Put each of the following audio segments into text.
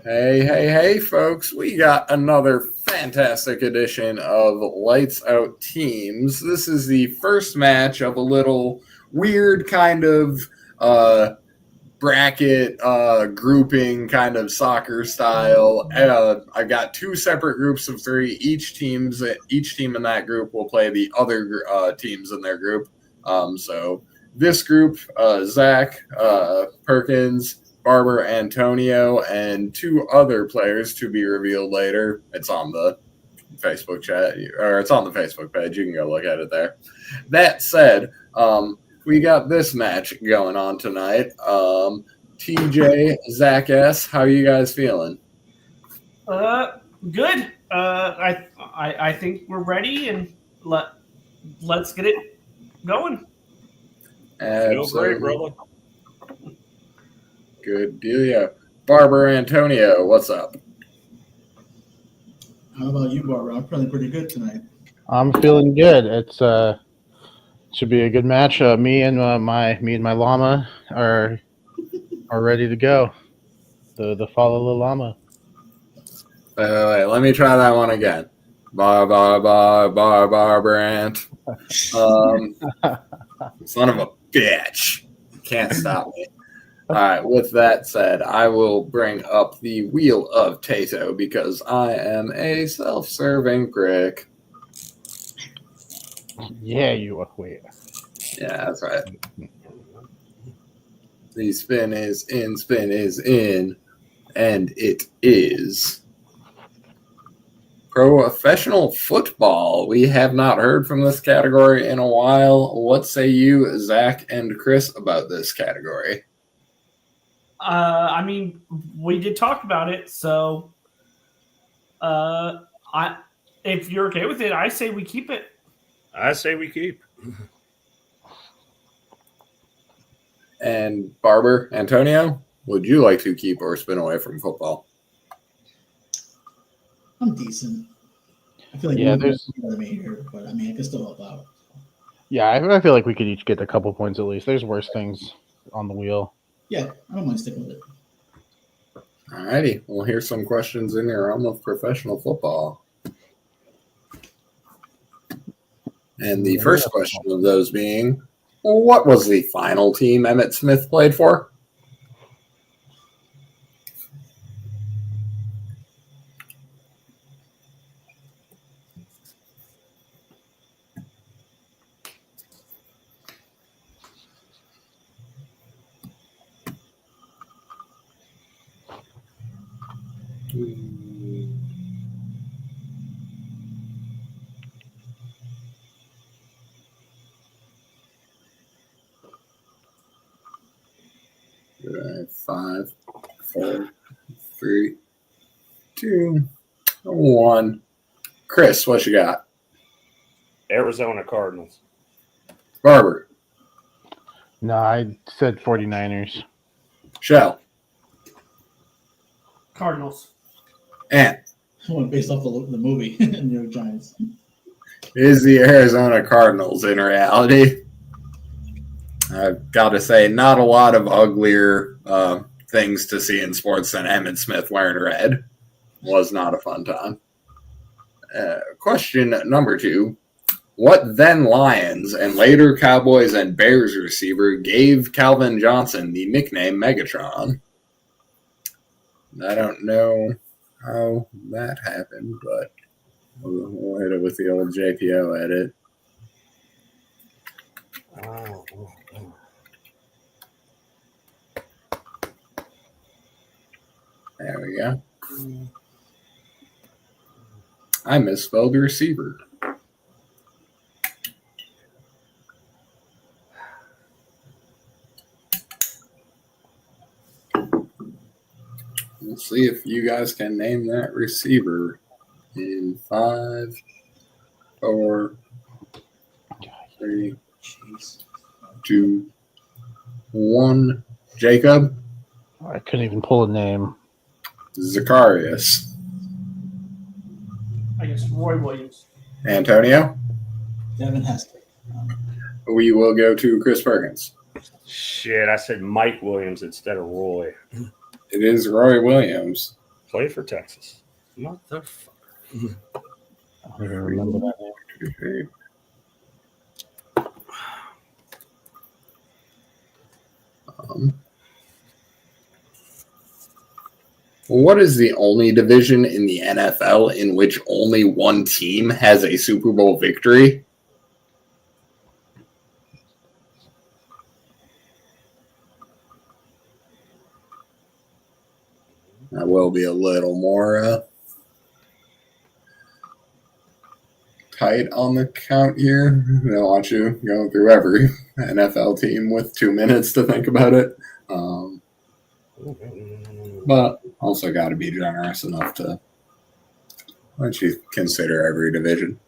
Hey, folks. We got another fantastic edition of Lights Out Teams. This is the first match of a little weird kind of bracket grouping kind of soccer style. I've got two separate groups of three. Each team in that group will play the other teams in their group. So this group, Zach, Perkins, Barber, Antonio, and two other players to be revealed later. It's on the Facebook chat, or it's on the Facebook page. You can go look at it there. That said, we got this match going on tonight. TJ, Zach S, how are you guys feeling? Good. I think we're ready, and let's get it going. Feel great, brother. Good dealio. Barber Antonio, what's up? How about you, Barber? I'm feeling pretty good tonight. I'm feeling good. It's should be a good match. Me and my llama are ready to go. The follow the llama. Wait, let me try that one again. Barbrant. Son of a bitch. Can't stop me. All right, with that said, I will bring up the Wheel of Tato because I am a self-serving prick. Yeah, you are. Wait. Yeah, that's right. The spin is in, and it is professional football. We have not heard from this category in a while. What say you, Zach and Chris, about this category? I mean, we did talk about it, so if you're okay with it, I say we keep it. I say we keep. And Barber, Antonio, would you like to keep or spin away from football? I'm decent. I feel like there's me here, but I mean, I can still help out. Yeah, I feel like we could each get a couple points at least. There's worse things on the wheel. Yeah, I don't mind sticking with it. All righty. Well, here's some questions in your realm of professional football. And the first question of those being, what was the final team Emmitt Smith played for? Five, 4, 3, 2, 1. Chris, what you got? Arizona Cardinals. Barber. No, I said 49ers. Shell. Cardinals. And I went based off the movie, New York Giants. Is the Arizona Cardinals in reality? I've got to say, not a lot of uglier things to see in sports than Emmitt Smith wearing red. Was not a fun time. Question number 2. What then Lions and later Cowboys and Bears receiver gave Calvin Johnson the nickname Megatron? I don't know how that happened, but we'll hit it with the old JPO edit. There we go. I misspelled receiver. We'll see if you guys can name that receiver in 5, 4, 3, 2, 1. Jacob? I couldn't even pull a name. Zacharias. I guess Roy Williams. Antonio? Devin Hester. We will go to Chris Perkins. Shit, I said Mike Williams instead of Roy. It is Roy Williams. Play for Texas. Motherfucker. I don't even remember that name. What is the only division in the NFL in which only one team has a Super Bowl victory? That will be a little more tight on the count here. I don't want you going through every NFL team with 2 minutes to think about it. But also got to be generous enough to let you consider every division.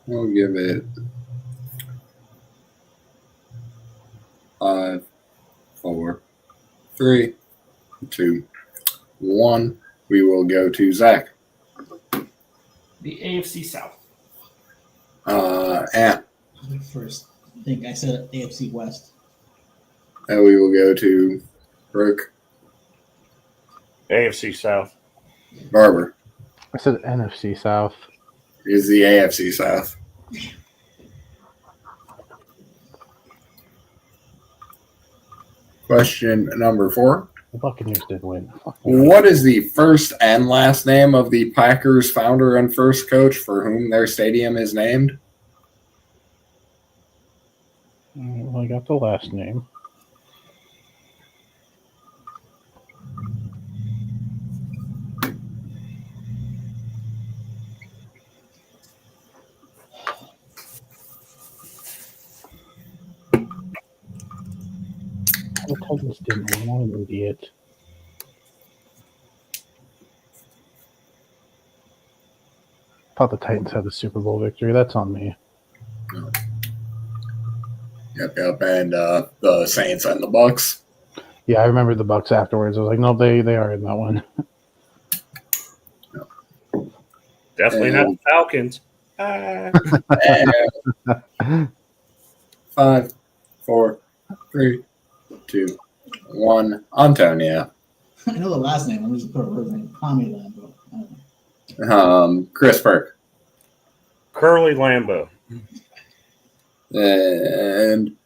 We'll give it 5, 4, 3, 2, 1. We will go to Zach. The AFC South. And First, I think I said AFC West. we will go to Brooke. AFC South. Barber I said NFC South. is the AFC South. Question number 4. The Buccaneers did win. What is the first and last name of the Packers founder and first coach for whom their stadium is named? Well, I got the last name. The Titans didn't win. I'm an idiot. Thought the Titans had the Super Bowl victory. That's on me. Yep. And the Saints and the Bucks. Yeah, I remember the Bucks afterwards. I was like, no, they are in that one. Definitely not the Falcons. And 5, 4, 3, 2, 1. Antonio. I know the last name. I'm just put a first name. Tommy Lambo. I don't know. Chris Burke. Curly Lambeau. And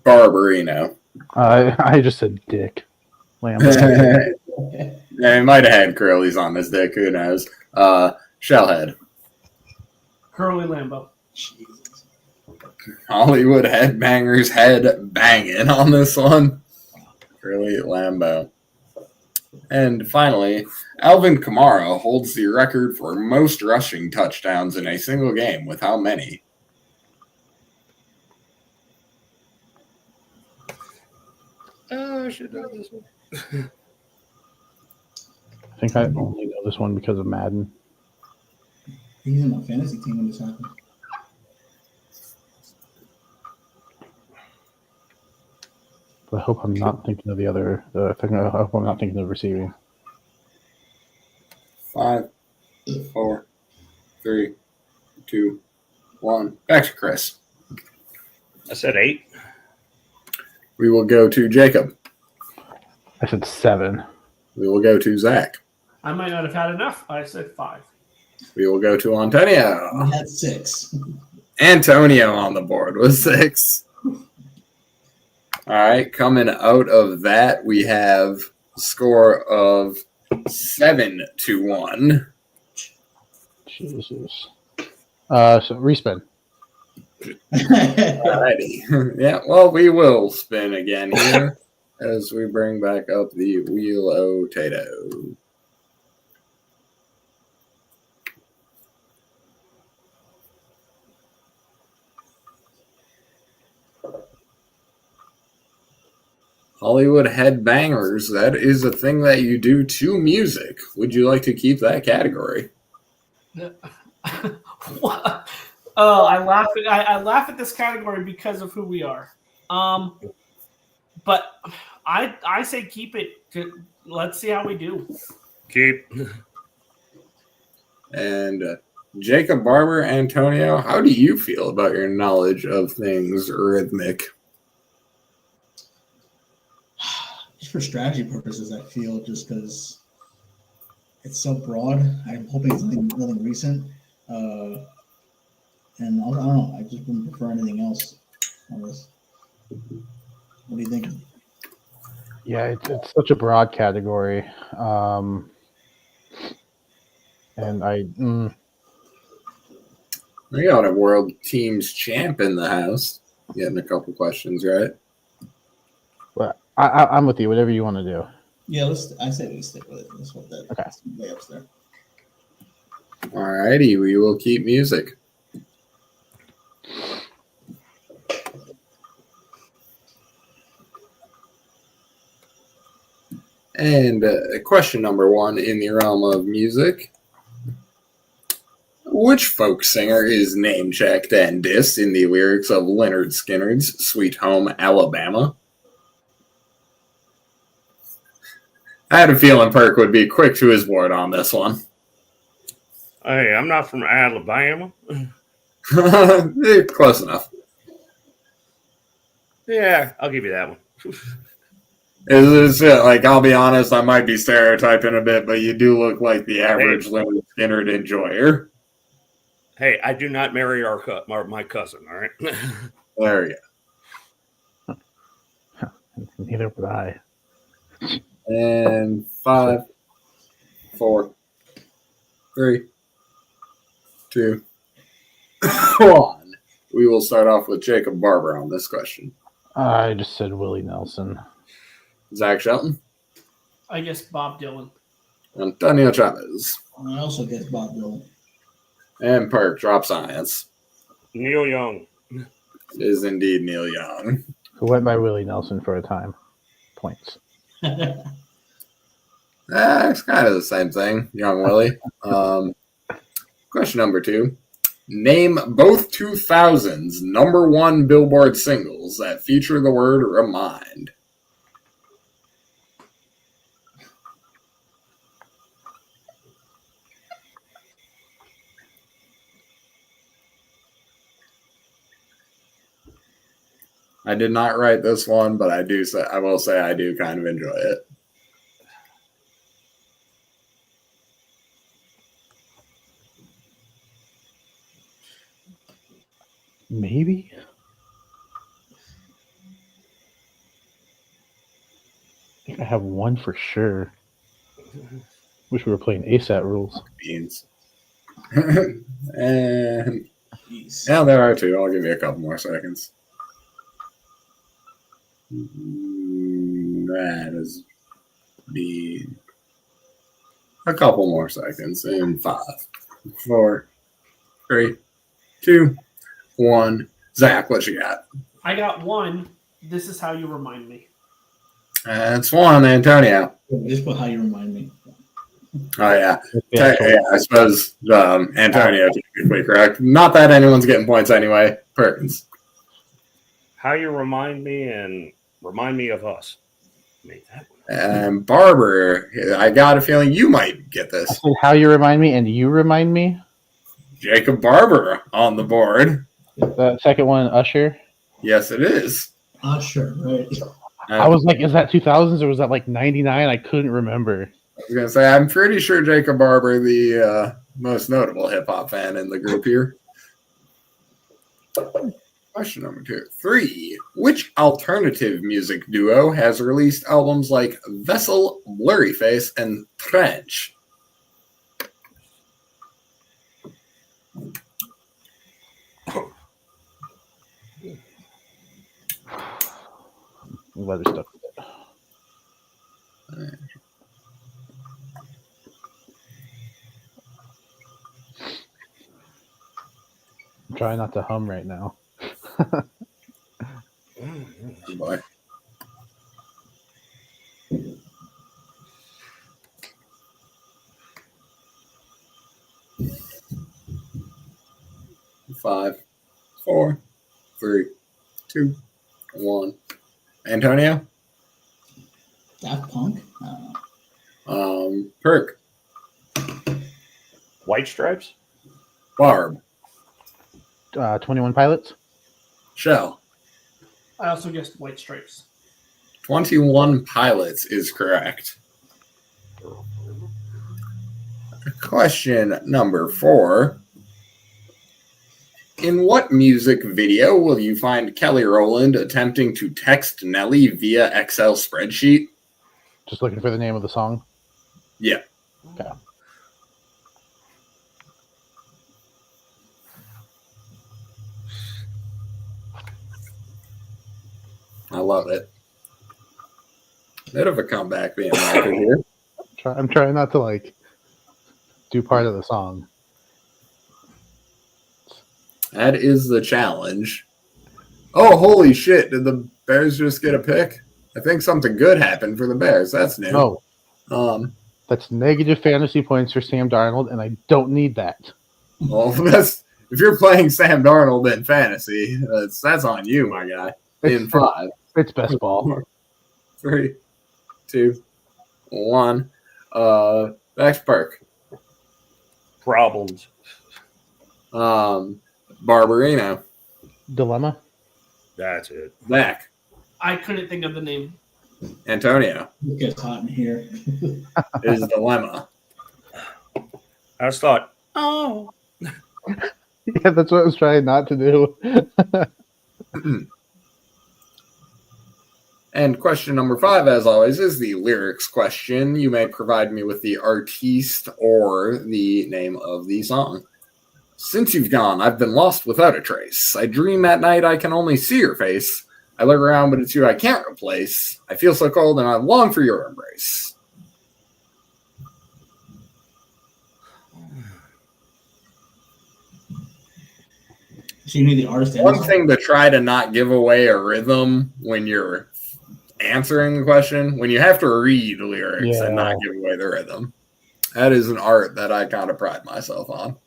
Barbarino. I just said Dick. Lamb. And he might have had curlies on his dick. Who knows? Shellhead. Curly Lambeau. Jesus. Hollywood Headbangers head banging on this one. Curly Lambeau. And finally, Alvin Kamara holds the record for most rushing touchdowns in a single game with how many? Oh, I should know this one. I think I only know this one because of Madden. He's in my fantasy team when this happened. But I hope I'm not thinking of the other. I hope I'm not thinking of receiving. 5, 4, 3, 2, 1. Back to Chris. I said 8. We will go to Jacob. I said 7. We will go to Zach. I might not have had enough. I said 5. We will go to Antonio. We had 6. Antonio on the board was 6. All right, coming out of that, we have a score of 7-1. Jesus. So respin. Alrighty. Yeah, well, we will spin again here as we bring back up the wheel-o-tato. Hollywood Headbangers, that is a thing that you do to music. Would you like to keep that category? What? Oh, I laugh at this category because of who we are. But I say keep it. Let's see how we do. Keep. And Jacob Barber, Antonio, how do you feel about your knowledge of things rhythmic? Just for strategy purposes, I feel just because it's so broad. I'm hoping it's nothing recent. And I don't know. I just wouldn't prefer anything else on this. What do you think? Yeah, it's such a broad category. And We got a world teams champ in the house. Getting a couple questions right. well, I'm with you. Whatever you want to do. Yeah, I say we stick with it. Let's hope that Okay. layups there. Alrighty, we will keep music. And question number 1 in the realm of music. Which folk singer is name-checked and dissed in the lyrics of Lynyrd Skynyrd's Sweet Home Alabama? I had a feeling Perk would be quick to his board on this one. Hey, I'm not from Alabama. Close enough. Yeah, I'll give you that one. It's like, I'll be honest, I might be stereotyping a bit, but you do look like the average Lynyrd Skynyrd enjoyer. Hey, I do not marry my cousin, all right? There you go. Neither would I. And 5, 4, 3, 2, 1. We will start off with Jacob Barber on this question. I just said Willie Nelson. Zach Shelton. I guess Bob Dylan. Antonio Chavez. I also guess Bob Dylan. And Perk, drop science. Neil Young. Is indeed Neil Young. Who went by Willie Nelson for a time. Points. It's kind of the same thing, Young Willie. Question number 2. Name both 2000's #1 Billboard singles that feature the word remind. I did not write this one, but I will say I do kind of enjoy it. Maybe? I think I have one for sure. Wish we were playing ASAT rules. Beans. And yeah, there are 2. I'll give you a couple more seconds. That is being a couple more seconds in 5, 4, 3, 2, 1. Zach, what you got? I got one. This is how you remind me. That's 1, Antonio. Just put how you remind me. Oh, yeah. I suppose Antonio technically correct. Not that anyone's getting points anyway. Perkins. How you remind me and remind me of us. Made that one. And Barber, I got a feeling you might get I this. said how you remind me and you remind me. Jacob Barber on the board. The second one, Usher. Yes, it is. Sure, right. I was like, is that 2000s or was that like 99? I couldn't remember. I was going to say, I'm pretty sure Jacob Barber, the most notable hip-hop fan in the group here. Question number 2. 3. Which alternative music duo has released albums like Vessel, Blurryface, and Trench? I'm glad they're stuck with it. I'm trying not to hum right now. Oh boy. Five, 4, 3, 2, 1. Antonio? Daft Punk? I don't know. Perk. White Stripes? Barb. 21 Pilots. Shell. I also guessed White Stripes. 21 Pilots is correct. Question number 4. In what music video will you find Kelly Rowland attempting to text Nelly via Excel spreadsheet? Just looking for the name of the song. Yeah. Okay. I love it. Bit of a comeback being marketed here. I'm trying not to do part of the song. That is the challenge. Oh, holy shit. Did the Bears just get a pick? I think something good happened for the Bears. That's new. No. That's negative fantasy points for Sam Darnold, and I don't need that. Well, if you're playing Sam Darnold in fantasy, that's on you, my guy. In 5. It's best ball. 3, 2, 1. Next perk. Problems. Barbarino. Dilemma. That's it. Zach. I couldn't think of the name. Antonio. It gets hot in here. Is Dilemma. I just thought, oh. Yeah, that's what I was trying not to do. And question number 5, as always, is the lyrics question. You may provide me with the artiste or the name of the song. Since you've gone, I've been lost without a trace. I dream at night, I can only see your face. I look around, but it's you I can't replace. I feel so cold and I long for your embrace. So you need the artist. and One the song? thing to try to not give away a rhythm when you're answering the question, when you have to read lyrics and not give away the rhythm. That is an art that I kind of pride myself on.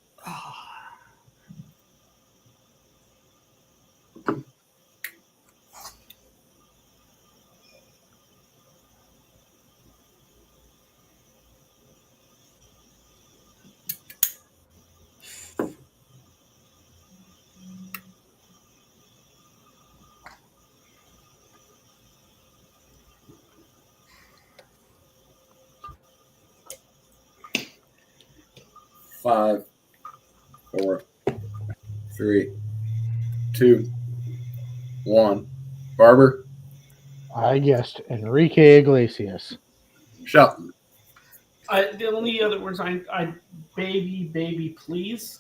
Five, 4, 3, 2, 1. Barber. I guessed Enrique Iglesias. Shelton. The only other words baby, please.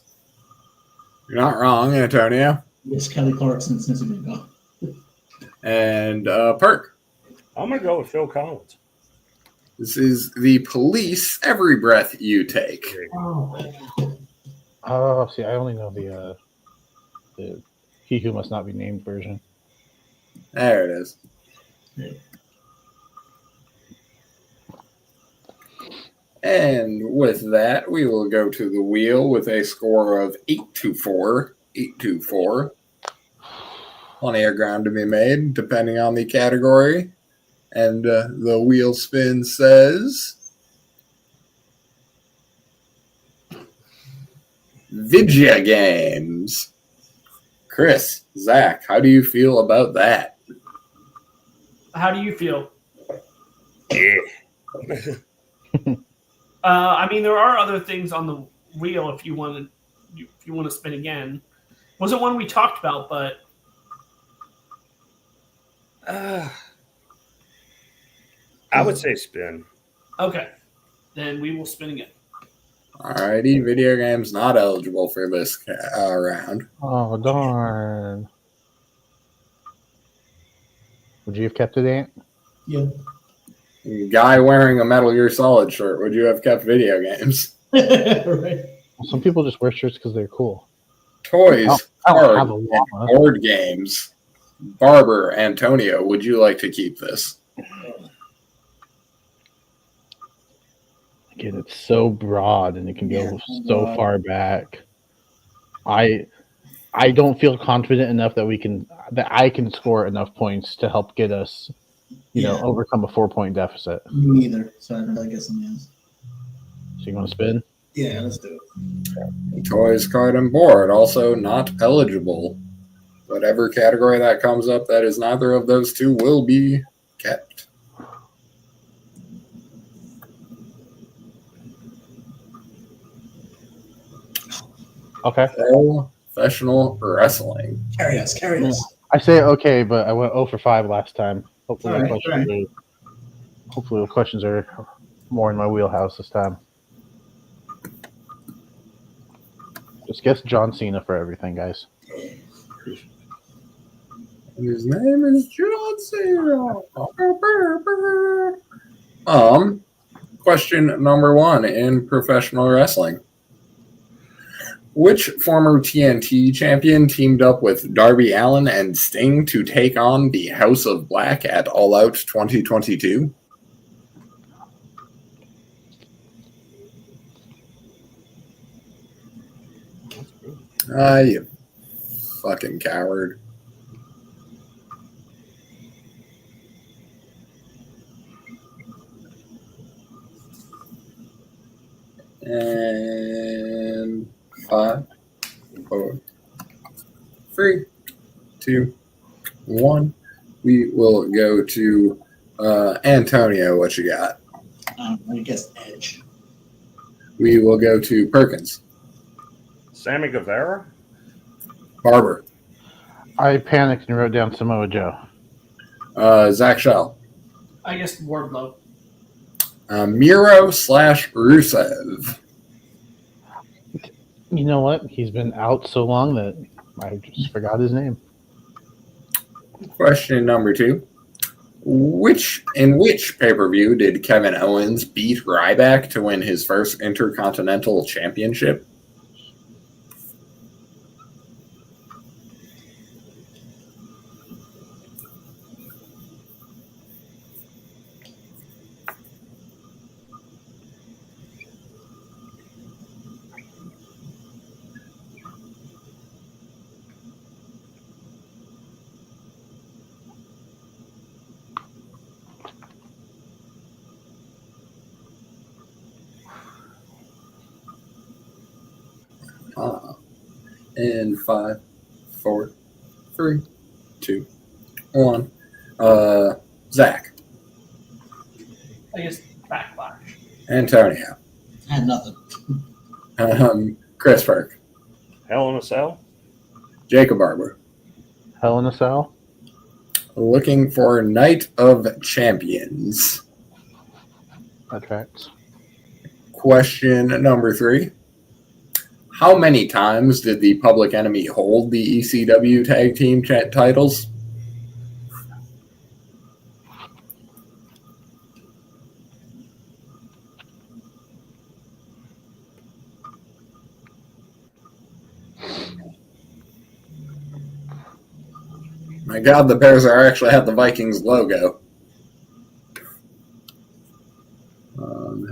You're not wrong, Antonio. It's Kelly Clarkson since you've been gone. And Perk. I'm going to go with Phil Collins. This is The Police, Every Breath You Take. Oh, see, I only know the He Who Must Not Be Named version. There it is. Yeah. And with that, we will go to the wheel with a score of 8-4. 8-4. Plenty of ground to be made, depending on the category. And the wheel spin says Vidya games. Chris, Zach, how do you feel about that? How do you feel? Yeah. I mean, there are other things on the wheel if you want to spin again. Wasn't one we talked about, but I would say spin. okay. Then we will spin again. Alrighty, video games not eligible for this round. Oh, darn. Would you have kept it, Ant? Yeah. Guy wearing a Metal Gear Solid shirt, would you have kept video games? Right. Some people just wear shirts because they're cool. Toys, I don't have a cards, llama. board games. Barber, Antonio, would you like to keep this? Again, it's so broad and it can go so far back. I don't feel confident enough that I can score enough points to help get us, overcome a 4-point deficit. Me neither. So I'd rather get something else. So you want to spin? Yeah, let's do it. Toys, card, and board also not eligible. Whatever category that comes up that is neither of those two will be kept. Okay. Professional wrestling. Carry us, carry us. I say okay, but I went 0 for 5 last time. Hopefully, All right, hopefully the questions are more in my wheelhouse this time. Just guess John Cena for everything, guys. His name is John Cena. Question number 1 in professional wrestling. Which former TNT champion teamed up with Darby Allin and Sting to take on the House of Black at All Out 2022? You fucking coward. And 5, 4, 3, 2, 1. We will go to Antonio. What you got? I guess Edge. We will go to Perkins. Sammy Guevara? Barber. I panicked and wrote down Samoa Joe. Zach Shell. I guess Wardlow. Miro/Rusev. You know what? He's been out so long that I just forgot his name. Question number 2. In which pay-per-view did Kevin Owens beat Ryback to win his first Intercontinental Championship? In 5, 4, 3, 2, 1. Zach. I guess Backlash. Antonio. And nothing. Chris Perk. Hell in a Cell? Jacob Barber. Hell in a Cell? Looking for Night of Champions. That tracks. Question number 3. How many times did the Public Enemy hold the ECW Tag Team titles? My God, the Bears are actually have the Vikings logo.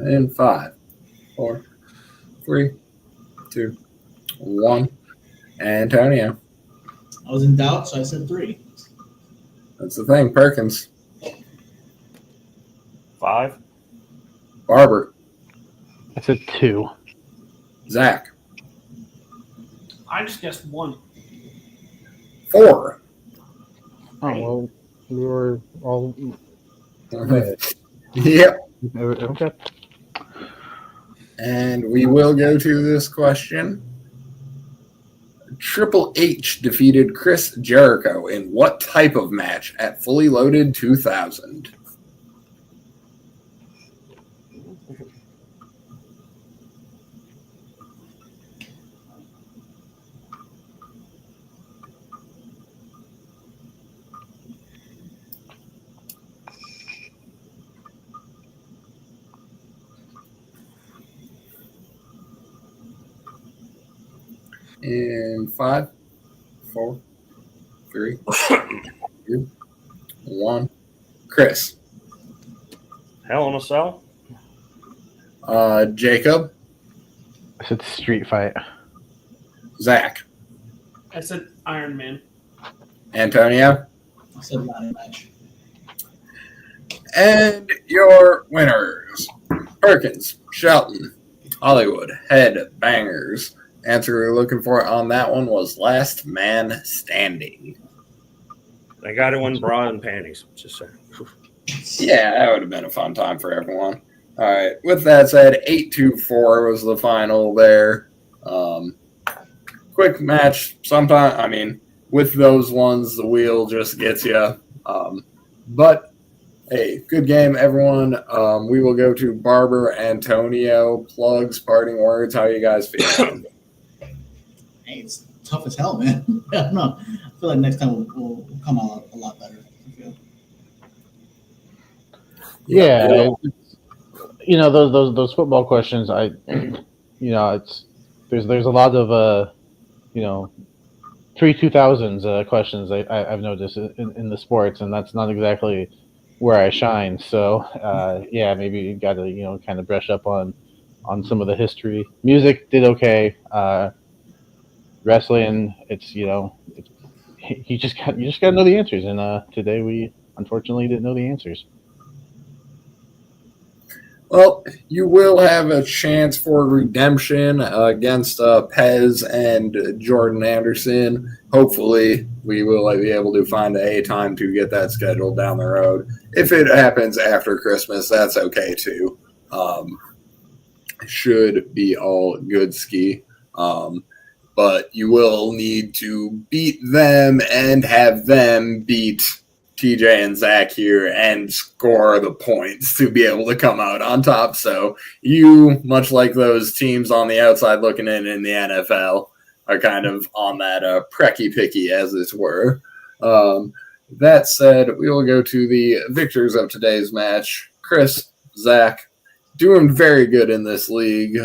In 5, 4, 3, 2, 1. Antonio. I was in doubt, so I said 3. That's the thing. Perkins. 5? Barber. I said 2. Zach. I just guessed 1. 4. Oh, well, we were all. Yep. Okay. And we will go to this question. Triple H defeated Chris Jericho in what type of match at Fully Loaded 2000? In 5, 4, 3, 2, 1. Chris. Hell in a Cell? Jacob. I said Street Fight. Zach. I said Iron Man. Antonio. I said ladder match. And your winners. Perkins, Shelton, Hollywood Headbangers. Answer we were looking for on that one was Last Man Standing. I got it in bra and panties. Just saying. Yeah, that would have been a fun time for everyone. All right. With that said, 8-4 was the final there. Quick match. Sometimes, I mean, with those ones, the wheel just gets you. But, hey, good game, everyone. We will go to Barber Antonio. Plugs, parting words. How you guys feeling? Hey, it's tough as hell, man. I don't know. I feel like next time we'll come out a lot better. I feel. Yeah, those football questions. It's there's a lot of pre-2000s questions I've noticed in the sports, and that's not exactly where I shine. So maybe you got to kind of brush up on some of the history. Music did okay. Wrestling, you just got to know the answers, and today we unfortunately didn't know the answers. Well, you will have a chance for redemption against Pez and Jordan Anderson. Hopefully, we will be able to find a time to get that scheduled down the road. If it happens after Christmas, that's okay too. Should be all good ski. But you will need to beat them and have them beat TJ and Zach here and score the points to be able to come out on top. So you, much like those teams on the outside looking in the NFL, are kind of on that precky picky, as it were. That said, we will go to the victors of today's match. Chris, Zach, doing very good in this league,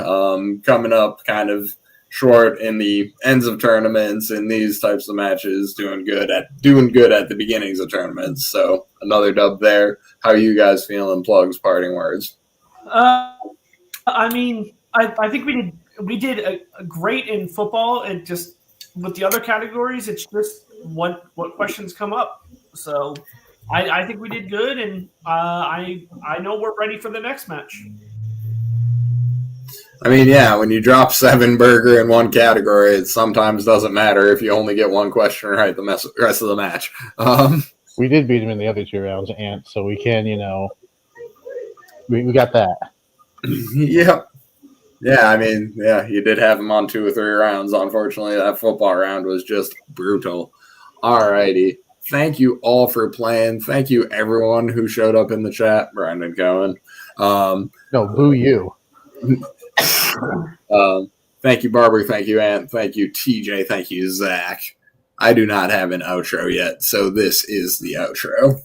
coming up kind of short in the ends of tournaments and these types of matches, doing good at the beginnings of tournaments. So another dub there. How are you guys feeling? Plugs, parting words. I mean, I think we did a great in football, and just with the other categories, it's just what questions come up. So I think we did good, and I know we're ready for the next match. I mean, yeah, when you drop 7 burger in one category, it sometimes doesn't matter if you only get one question right the rest of the match. We did beat him in the other 2 rounds, Ant, so we can, we got that. Yep. Yeah, I mean, yeah, you did have him on 2 or 3 rounds. Unfortunately, that football round was just brutal. All righty. Thank you all for playing. Thank you, everyone who showed up in the chat. Brandon Cohen. No, boo you. Thank you, Barber. Thank you, Ant. Thank you, TJ. Thank you, Zach. I do not have an outro yet, so this is the outro.